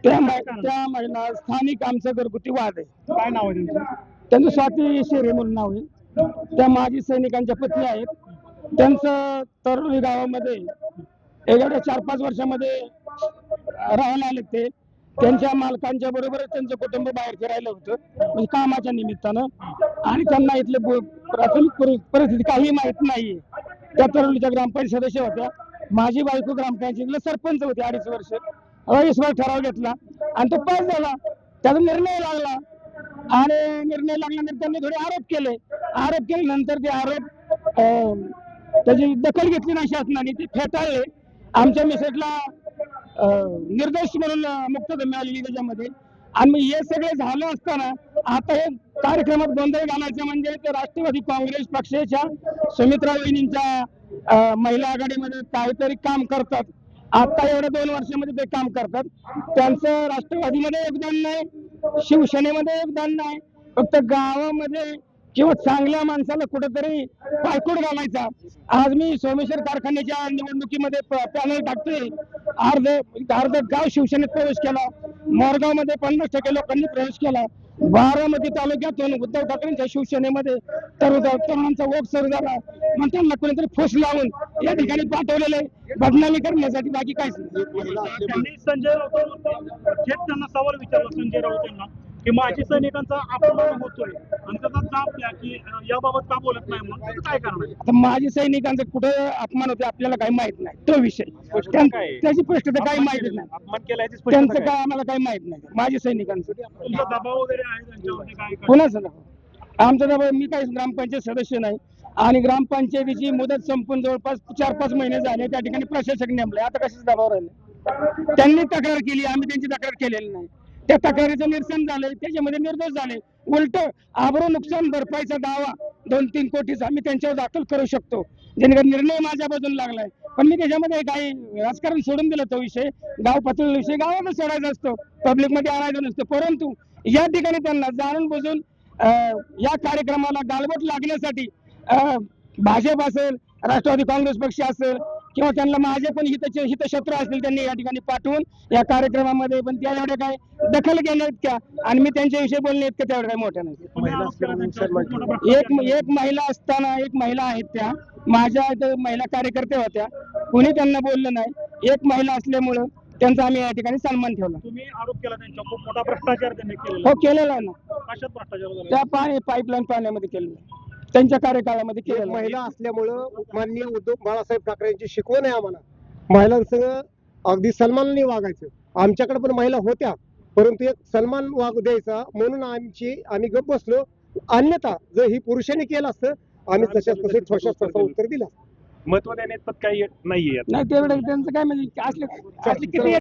त्या महिला स्थानिक आमचं घरगुती वाद आहे। काय नाव आहे त्यांचं? त्यांचं स्वाती शेरे म्हणून नाव आहे। त्या माजी सैनिकांच्या पत्नी आहेत। त्यांचं तरुणी गावामध्ये एवढ्या 4-5 वर्षामध्ये राहायला आले ते। त्यांच्या मालकांच्या बरोबर त्यांचं कुटुंब बाहेर फिरायला होतं म्हणजे कामाच्या निमित्तानं, आणि त्यांना इथले प्राथमिक परिस्थिती काही माहित नाहीये। त्या तरुणीच्या ग्रामपंचायत सदस्य होत्या। माझी बायको ग्रामपंचायतीला सरपंच होते 2.5 वर्ष। अविश्वास ठराव घेतला आणि तो पास झाला। त्याचा निर्णय लागला आणि निर्णय लागल्यानंतर त्यांनी थोडे आरोप केल्यानंतर ते आरोप त्याची दखल घेतली नाही शासनाने, ते फेटाळले। आमच्या मिसेसला निर्दोष म्हणून मुक्तता मिळाली त्याच्यामध्ये। आणि मग हे सगळे झालं असताना आता हे कार्यक्रमात गोंधळ घालायचं म्हणजे ते राष्ट्रवादी काँग्रेस पक्षाच्या सुमित्रा वहिनींच्या महिला आघाडीमध्ये काहीतरी काम करतात। आता एवढ्या 2 वर्षामध्ये ते काम करतात। त्यांचं राष्ट्रवादीमध्ये योगदान नाही, शिवसेनेमध्ये योगदान नाही, फक्त गावामध्ये किंवा चांगल्या माणसाला कुठेतरी पायकोड घालायचा। आज मी सोमेश्वर कारखान्याच्या निवडणुकीमध्ये पॅनल टाकतोय। अर्ध गाव शिवसेनेत प्रवेश केला। मोरगाव मध्ये 50% लोकांनी प्रवेश केला। बारामती तालुक्यातून उद्धव ठाकरेंच्या शिवसेनेमध्ये तरुणांचा ओघ सुरू झाला। मग त्यांना कोणीतरी फूस लावून या ठिकाणी पाठवलेले बदनामी करण्यासाठी, बाकी काहीच नाही। त्यांनी संजय राऊतांवर थेट त्यांना सवाल विचारला, संजय राऊत यांना, की माजी सैनिकांचा अपमान होतोय आणि त्याचा जाब द्या की याबाबत का बोलत नाही, म्हणून त्याचं काय कारण आहे? आता माजी सैनिकांचा कुठं अपमान होते आपल्याला काही माहित नाही, तो विषय त्याची स्पष्टता काही माहिती नाही। अपमान केलाय त्यांचं काय आम्हाला काही माहित नाही माजी सैनिकांचं। तुमचा दबाव वगैरे आहे त्यांच्यावरती काय? कुणाचं दबाव? आमचा दबाव, मी काही ग्रामपंचायत सदस्य नाही आणि ग्रामपंचायतीची मुदत संपून जवळपास 4-5 महिने झाले। त्या ठिकाणी प्रशासक नेमले, आता कशाचा दबाव राहिले? त्यांनी तक्रार केली, आम्ही त्यांची तक्रार केलेली नाही। त्या तक्रारीचं निरसन झालंय, त्याच्यामध्ये निर्दोष झाले। उलट आबरू नुकसान भरपाईचा दावा 2-3 कोटीचा आम्ही त्यांच्यावर दाखल करू शकतो, जेणेकरून निर्णय माझ्या बाजून लागलाय। पण मी त्याच्यामध्ये काही राजकारण सोडून दिलं, तो विषय गाव पातळीचा विषय गावातच सोडायचा असतो, पब्लिक मध्ये आणायचं नसतं। परंतु या ठिकाणी त्यांना जाणून बुजून या कार्यक्रमाला गालबोट लागण्यासाठी भाजप असेल, राष्ट्रवादी काँग्रेस पक्ष असेल किंवा त्यांना माझे पण हितशत्रू असतील, त्यांनी या ठिकाणी पाठवून या कार्यक्रमामध्ये पण त्या एवढ्या काय दखल घेण्या इतक्या आणि मी त्यांच्याविषयी बोलणे इतक्या तेवढ्या काही मोठ्या नाही। एक महिला असताना, एक महिला आहेत त्या माझ्या महिला कार्यकर्त्या होत्या, कोणी त्यांना बोललं नाही। एक महिला असल्यामुळं त्यांचा आम्ही या ठिकाणी सन्मान ठेवला। तुम्ही आरोप केला त्यांच्या खूप मोठा भ्रष्टाचार त्यांनी केलेला? हो, केलेला आहे ना। कशात भ्रष्टाचार झाला? त्या पाईपलाईन पाण्यामध्ये केलेलं, त्यांच्या कार्यकाळामध्ये केलेलं। महिला असल्यामुळं माननीय उद्धव बाळासाहेब ठाकरेंची शिकवण आहे आम्हाला, महिलांसह अगदी सन्मानाने वागायचं। आमच्याकडे पण महिला होत्या, परंतु एक सन्मान वागू द्यायचा म्हणून आम्ही गप्प बसलो। अन्यथा जर ही पुरुषांनी केलं असतं, आम्ही तसं उत्तर दिलं। महत्व देण्यात काही नाहीये नाही, तेवढं त्यांचं काय म्हणजे असले किती